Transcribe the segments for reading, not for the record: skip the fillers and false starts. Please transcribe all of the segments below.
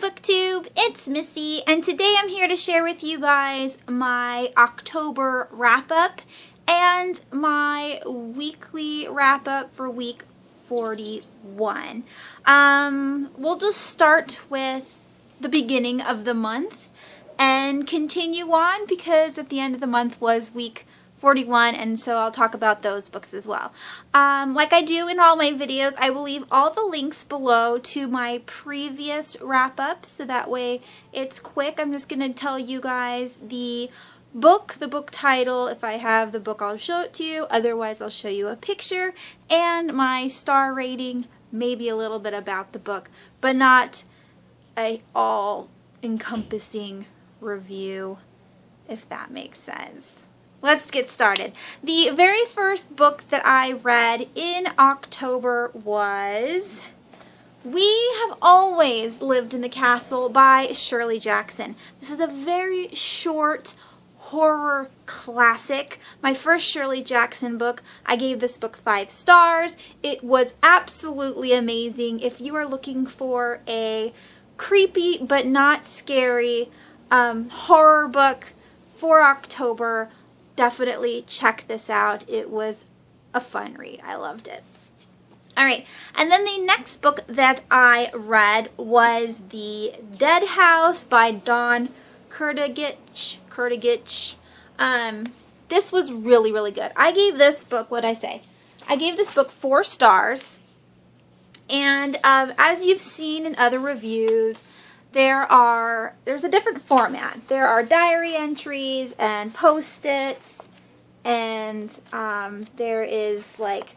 BookTube, it's Missy, and today I'm here to share with you guys my October wrap-up and my weekly wrap-up for week 41. We'll just start with the beginning of the month and continue on because at the end of the month was week 41, and so I'll talk about those books as well. Like I do in all my videos, I will leave all the links below to my previous wrap-ups, so that way it's quick. I'm just going to tell you guys the book title. If I have the book, I'll show it to you. Otherwise, I'll show you a picture and my star rating, maybe a little bit about the book, but not a all-encompassing review, if that makes sense. Let's get started. The very first book that I read in October was We Have Always Lived in the Castle by Shirley Jackson. This is a very short horror classic. My first Shirley Jackson book. I gave this book 5 stars. It was absolutely amazing. If you are looking for a creepy but not scary horror book for October, definitely check this out. It was a fun read. I loved it. Alright, and then the next book that I read was The Dead House by Dawn Kurtagich. This was really, really good. I gave this book, what'd I say? I gave this book 4 stars. And as you've seen in other reviews, there's a different format. There are diary entries and post-its, and there is like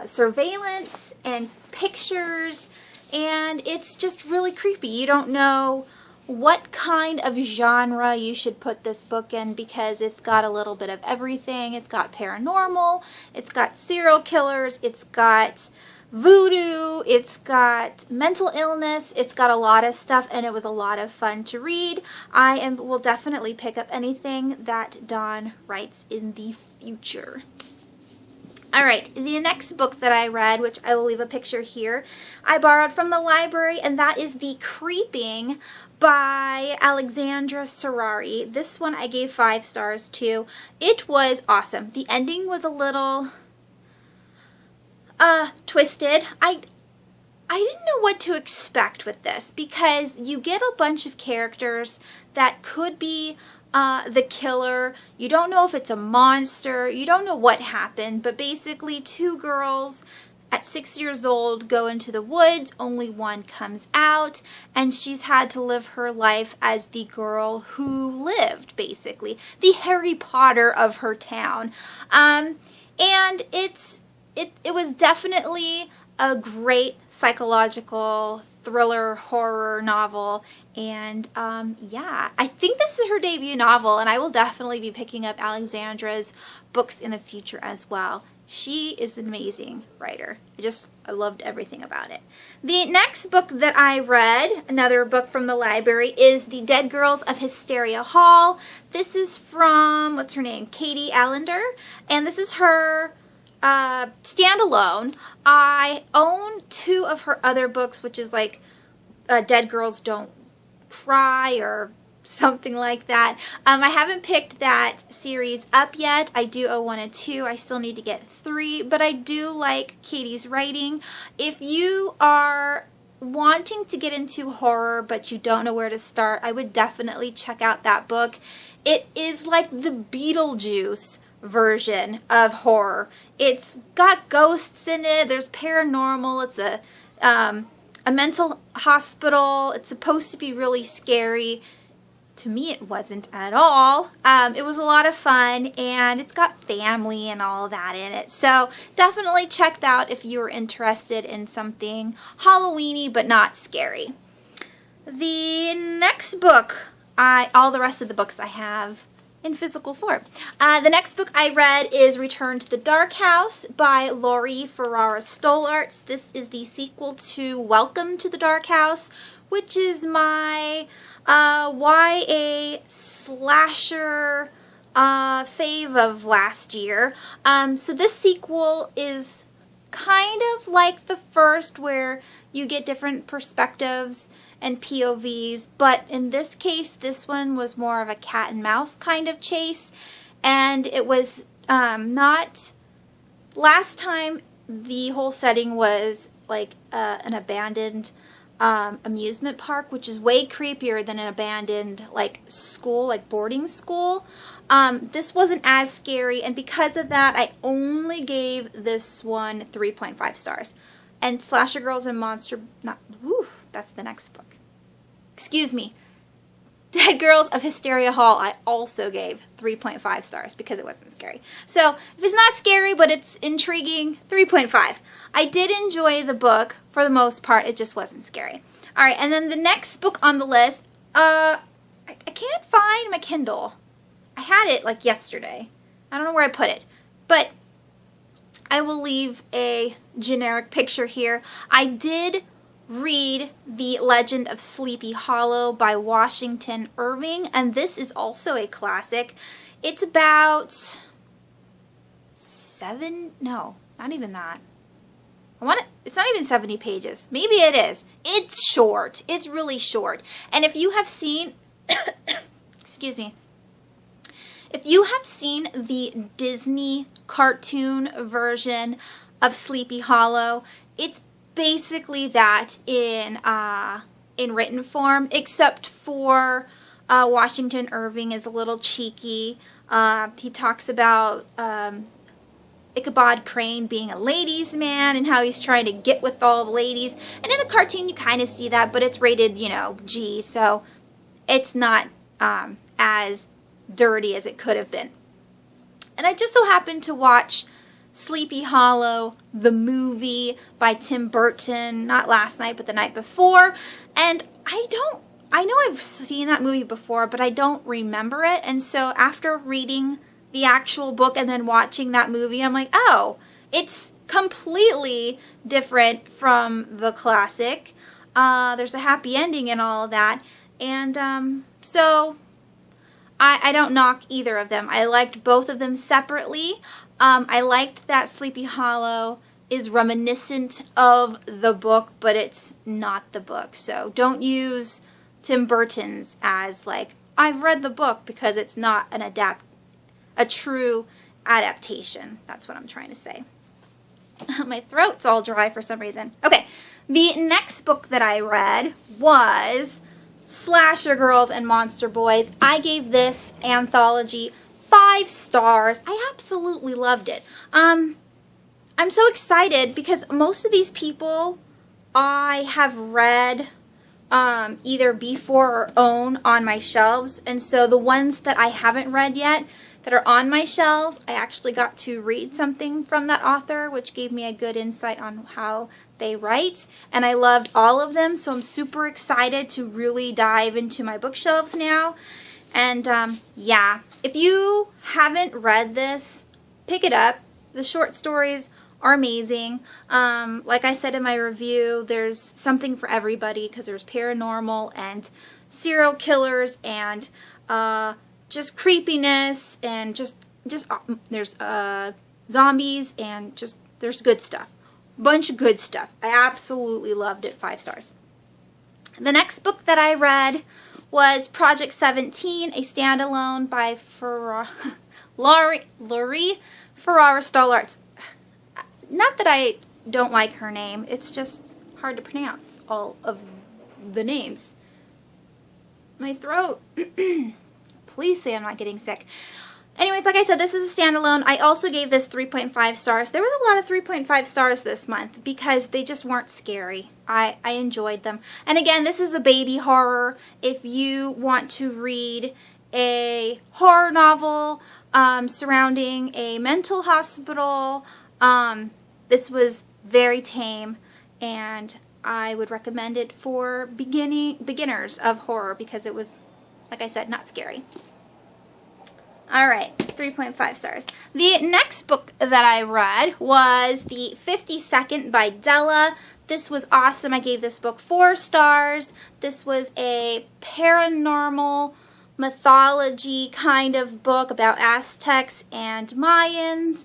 surveillance and pictures, and it's just really creepy. You don't know what kind of genre you should put this book in because it's got a little bit of everything. It's got paranormal, it's got serial killers, it's got voodoo, it's got mental illness, it's got a lot of stuff, and it was a lot of fun to read. I will definitely pick up anything that Dawn writes in the future. Alright, the next book that I read, which I will leave a picture here, I borrowed from the library, and that is The Creeping by Alexandra Serrari. This one I gave 5 stars to. It was awesome. The ending was a little twisted. I didn't know what to expect with this because you get a bunch of characters that could be the killer. You don't know if it's a monster. You don't know what happened, but basically 2 girls at 6 years old go into the woods. Only one comes out, and she's had to live her life as the girl who lived, basically. The Harry Potter of her town. And it was definitely a great psychological thriller horror novel, and yeah, I think this is her debut novel, and I will definitely be picking up Alexandra's books in the future as well. She is an amazing writer. I loved everything about it. The next book that I read, another book from the library, is The Dead Girls of Hysteria Hall. This is from, what's her name, Katie Allender, and this is her standalone. I own 2 of her other books, which is like Dead Girls Don't Cry or something like that. I haven't picked that series up yet. I do own 1 and 2. I still need to get 3, but I do like Katie's writing. If you are wanting to get into horror but you don't know where to start, I would definitely check out that book. It is like the Beetlejuice version of horror. It's got ghosts in it. There's paranormal. It's a mental hospital. It's supposed to be really scary. To me, it wasn't at all. It was a lot of fun, and it's got family and all that in it. So definitely check it out if you're interested in something Halloween-y but not scary. The next book, all the rest of the books I have in physical form. The next book I read is Return to the Dark House by Laurie Ferrara Stolarz. This is the sequel to Welcome to the Dark House, which is my YA slasher fave of last year. So this sequel is kind of like the first, where you get different perspectives and POVs, but in this case, this one was more of a cat and mouse kind of chase, and it was not, last time the whole setting was like an abandoned amusement park, which is way creepier than an abandoned like school, like boarding school. This wasn't as scary, and because of that, I only gave this one 3.5 stars. And Slasher Girls and that's the next book. Excuse me. Dead Girls of Hysteria Hall, I also gave 3.5 stars because it wasn't scary. So, if it's not scary but it's intriguing, 3.5. I did enjoy the book for the most part, it just wasn't scary. Alright, and then the next book on the list, I can't find my Kindle. I had it like yesterday. I don't know where I put it. But I will leave a generic picture here. I did read The Legend of Sleepy Hollow by Washington Irving, and this is also a classic. It's about not even that. It's not even 70 pages. Maybe it is. It's short. It's really short. And if you have seen, excuse me, if you have seen the Disney cartoon version of Sleepy Hollow, it's basically that in written form, except for Washington Irving is a little cheeky. He talks about Ichabod Crane being a ladies' man and how he's trying to get with all the ladies. And in the cartoon, you kind of see that, but it's rated, G, so it's not as dirty as it could have been. And I just so happened to watch Sleepy Hollow, the movie by Tim Burton, not last night, but the night before. And I know I've seen that movie before, but I don't remember it. And so after reading the actual book and then watching that movie, I'm like, oh, it's completely different from the classic. There's a happy ending and all of that. And so I don't knock either of them. I liked both of them separately. I liked that Sleepy Hollow is reminiscent of the book, but it's not the book. So don't use Tim Burton's as like, I've read the book, because it's not a true adaptation. That's what I'm trying to say. My throat's all dry for some reason. Okay, the next book that I read was Slasher Girls and Monster Boys. I gave this anthology 5 stars. I absolutely loved it. I'm so excited because most of these people I have read either before or own on my shelves, and so the ones that I haven't read yet that are on my shelves, I actually got to read something from that author, which gave me a good insight on how they write, and I loved all of them, so I'm super excited to really dive into my bookshelves now. And yeah, if you haven't read this, pick it up. The short stories are amazing. Like I said in my review, there's something for everybody, because there's paranormal and serial killers and just creepiness, and just there's zombies, and just there's good stuff. Bunch of good stuff. I absolutely loved it. 5 stars. The next book that I read was Project 17, a standalone by Laurie Ferrara Stollarz. Not that I don't like her name, it's just hard to pronounce all of the names. My throat. Please say I'm not getting sick. Anyways, like I said, this is a standalone. I also gave this 3.5 stars. There was a lot of 3.5 stars this month because they just weren't scary. I enjoyed them. And again, this is a baby horror. If you want to read a horror novel surrounding a mental hospital, this was very tame, and I would recommend it for beginners of horror because it was, like I said, not scary. Alright, 3.5 stars. The next book that I read was The 52nd by Della. This was awesome. I gave this book 4 stars. This was a paranormal mythology kind of book about Aztecs and Mayans.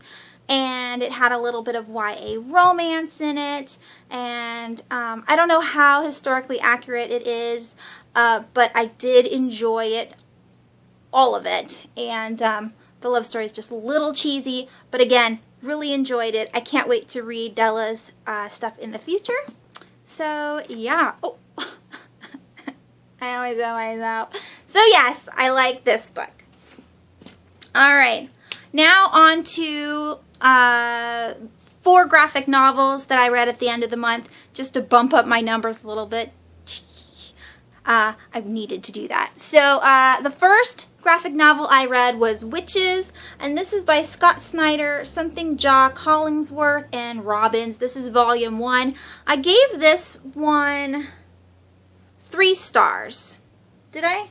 and it had a little bit of YA romance in it, and I don't know how historically accurate it is, but I did enjoy it, all of it, and the love story is just a little cheesy, but again, really enjoyed it. I can't wait to read Della's stuff in the future. So yeah. Oh, I always know myself. So yes, I like this book. All right, now on to 4 graphic novels that I read at the end of the month, just to bump up my numbers a little bit. I've needed to do that. So the first graphic novel I read was Witches, and this is by Scott Snyder, Something Jaw Collingsworth, and Robbins. This is volume 1. I gave this one 3 stars. Did I?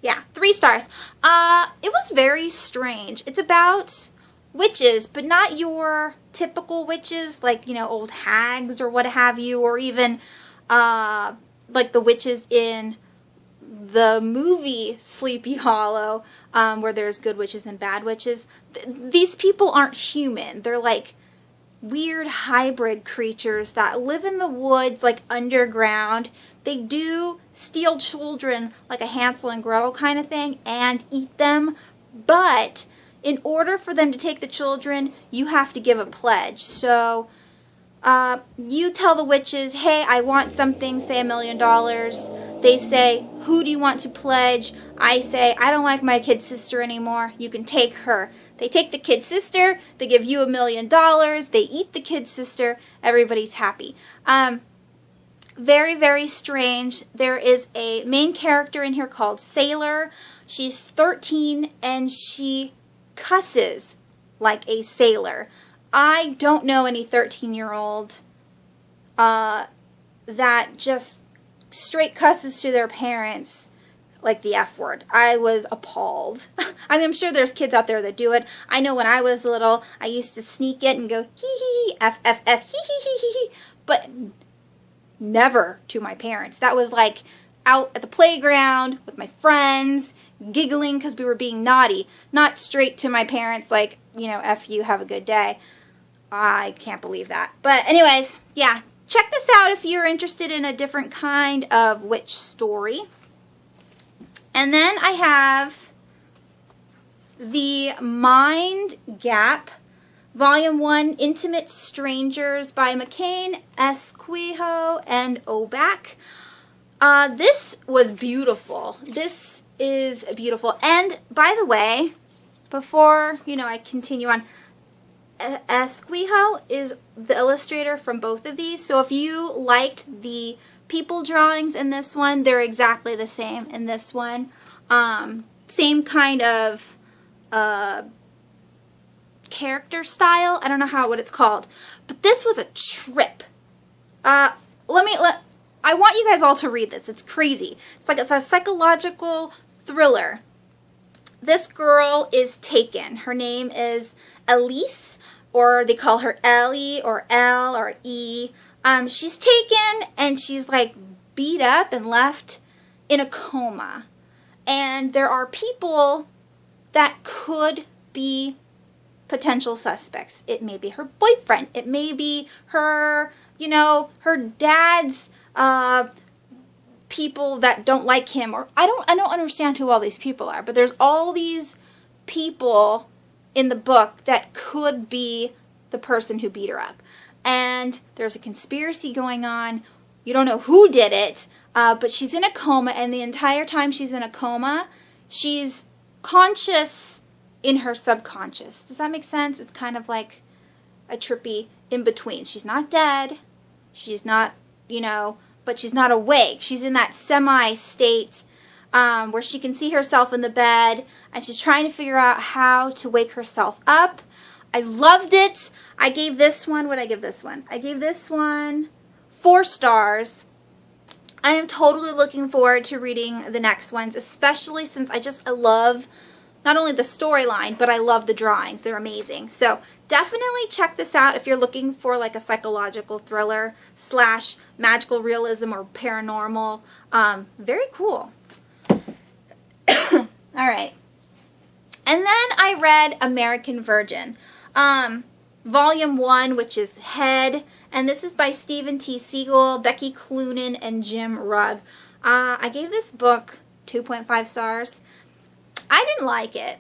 Yeah, 3 stars. It was very strange. It's about witches, but not your typical witches, like, you know, old hags or what have you, or even like the witches in the movie Sleepy Hollow, where there's good witches and bad witches. These people aren't human. They're like weird hybrid creatures that live in the woods, like underground. They do steal children, like a Hansel and Gretel kind of thing, and eat them. But in order for them to take the children, you have to give a pledge. So you tell the witches, hey, I want something, say $1 million. They say, who do you want to pledge? I say, I don't like my kid sister anymore. You can take her. They take the kid sister. They give you $1 million. They eat the kid sister. Everybody's happy. Very, very strange. There is a main character in here called Sailor. She's 13 and she cusses like a sailor. I don't know any 13-year-old that just straight cusses to their parents like the F word. I was appalled. I mean, I'm sure there's kids out there that do it. I know when I was little, I used to sneak it and go hee hee, F, F, F, hee hee hee hee, but never to my parents. That was like out at the playground with my friends, giggling because we were being naughty, not straight to my parents like, you know, F you, have a good day. I can't believe that. But anyways, yeah, check this out if you're interested in a different kind of witch story. And then I have The Mind Gap, Volume 1, Intimate Strangers by McCain, Esquijo, and Oback. This was beautiful. This is beautiful. And by the way, before, you know, I continue on, Esquijo is the illustrator from both of these. So if you liked the people drawings in this one, they're exactly the same in this one. Same kind of character style. I don't know what it's called, but this was a trip. I want you guys all to read this. It's crazy. It's a psychological thriller. This girl is taken. Her name is Elise, or they call her Ellie or L or E. She's taken and she's like beat up and left in a coma. And there are people that could be potential suspects. It may be her boyfriend. It may be her, you know, her dad's people that don't like him. Or I don't understand who all these people are, but there's all these people in the book that could be the person who beat her up. And there's a conspiracy going on. You don't know who did it, but she's in a coma, and the entire time she's in a coma, she's conscious in her subconscious. Does that make sense? It's kind of like a trippy in-between. She's not dead. She's not, you know, but she's not awake. She's in that semi-state where she can see herself in the bed, and she's trying to figure out how to wake herself up. I loved it. I gave this one, what did I give this one? I gave this one 4 stars. I am totally looking forward to reading the next ones, especially since I love not only the storyline, but I love the drawings. They're amazing. So definitely check this out if you're looking for like a psychological thriller / magical realism or paranormal. Very cool. All right. And then I read American Virgin. Volume 1, which is Head, and this is by Stephen T. Siegel, Becky Cloonan, and Jim Rugg. I gave this book 2.5 stars. I didn't like it.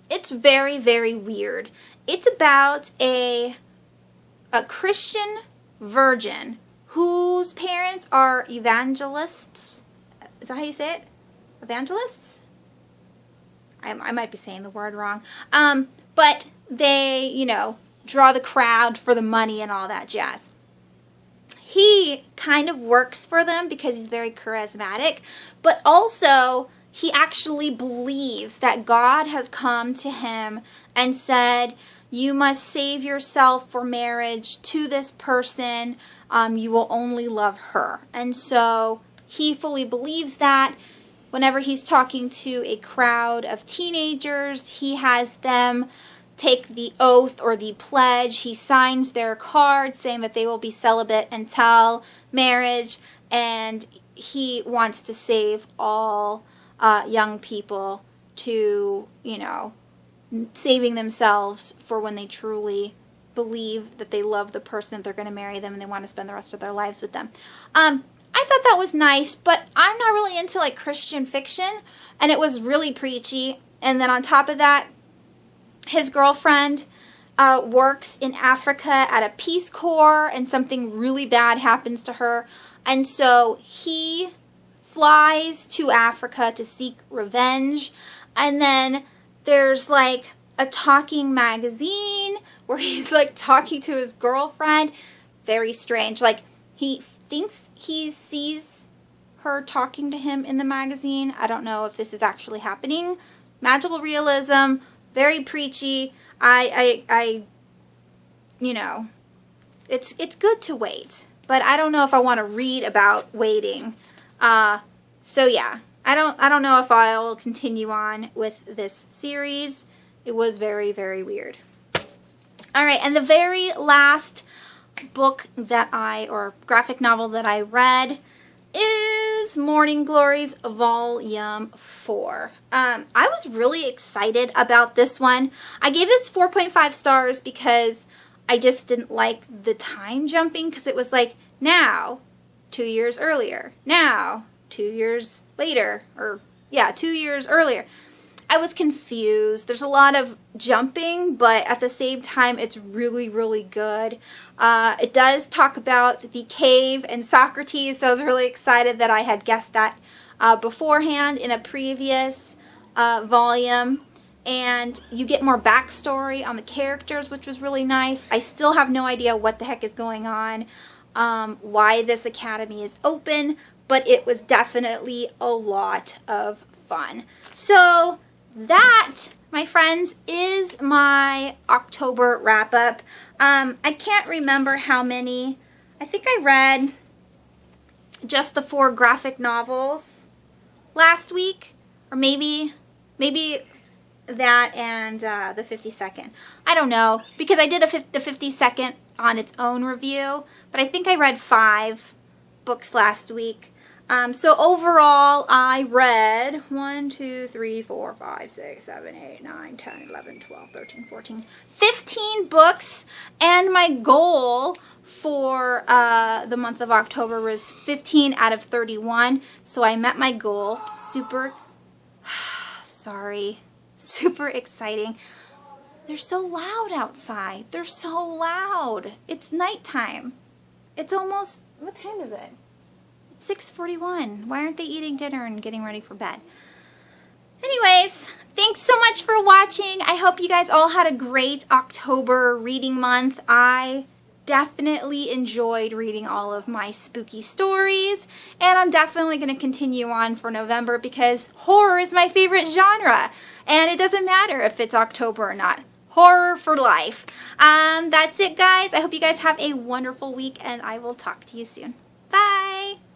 It's very, very weird. It's about a Christian virgin whose parents are evangelists. Is that how you say it? Evangelists? I might be saying the word wrong. But they, you know, draw the crowd for the money and all that jazz. He kind of works for them because he's very charismatic, but also he actually believes that God has come to him and said, you must save yourself for marriage to this person. You will only love her. And so he fully believes that. Whenever he's talking to a crowd of teenagers, he has them take the oath or the pledge. He signs their card saying that they will be celibate until marriage, and he wants to save all young people to, you know, saving themselves for when they truly believe that they love the person that they're going to marry them and they want to spend the rest of their lives with them. I thought that was nice, but I'm not really into like Christian fiction, and it was really preachy. And then on top of that, his girlfriend works in Africa at a Peace Corps, and something really bad happens to her. And so he flies to Africa to seek revenge. And then there's like a talking magazine where he's like talking to his girlfriend. Very strange. Like he thinks he sees her talking to him in the magazine. I don't know if this is actually happening. Magical realism, very preachy. I you know, it's good to wait, but I don't know if I want to read about waiting. So yeah, I don't know if I'll continue on with this series. It was very, very weird. All right, and the very last book that or graphic novel that I read is Morning Glories Volume 4. I was really excited about this one. I gave this 4.5 stars because I just didn't like the time jumping, because it was like, now, 2 years earlier, now, 2 years later, or yeah, 2 years earlier. I was confused. There's a lot of jumping, but at the same time, it's really, really good. It does talk about the cave and Socrates, so I was really excited that I had guessed that beforehand in a previous volume. And you get more backstory on the characters, which was really nice. I still have no idea what the heck is going on, why this academy is open, but it was definitely a lot of fun. So that, my friends, is my October wrap-up. I can't remember how many. I think I read just the 4 graphic novels last week, or maybe that and the 52nd. I don't know, because I did the 52nd on its own review, but I think I read 5 books last week. So overall, I read 1, 2, 3, 4, 5, 6, 7, 8, 9, 10, 11, 12, 13, 14, 15 books, and my goal for the month of October was 15 out of 31, so I met my goal. Super exciting. They're so loud outside. They're so loud. It's nighttime. It's almost, what time is it? 6:41. Why aren't they eating dinner and getting ready for bed? Anyways, thanks so much for watching. I hope you guys all had a great October reading month. I definitely enjoyed reading all of my spooky stories, and I'm definitely going to continue on for November because horror is my favorite genre, and it doesn't matter if it's October or not. Horror for life. That's it, guys. I hope you guys have a wonderful week, and I will talk to you soon. Bye!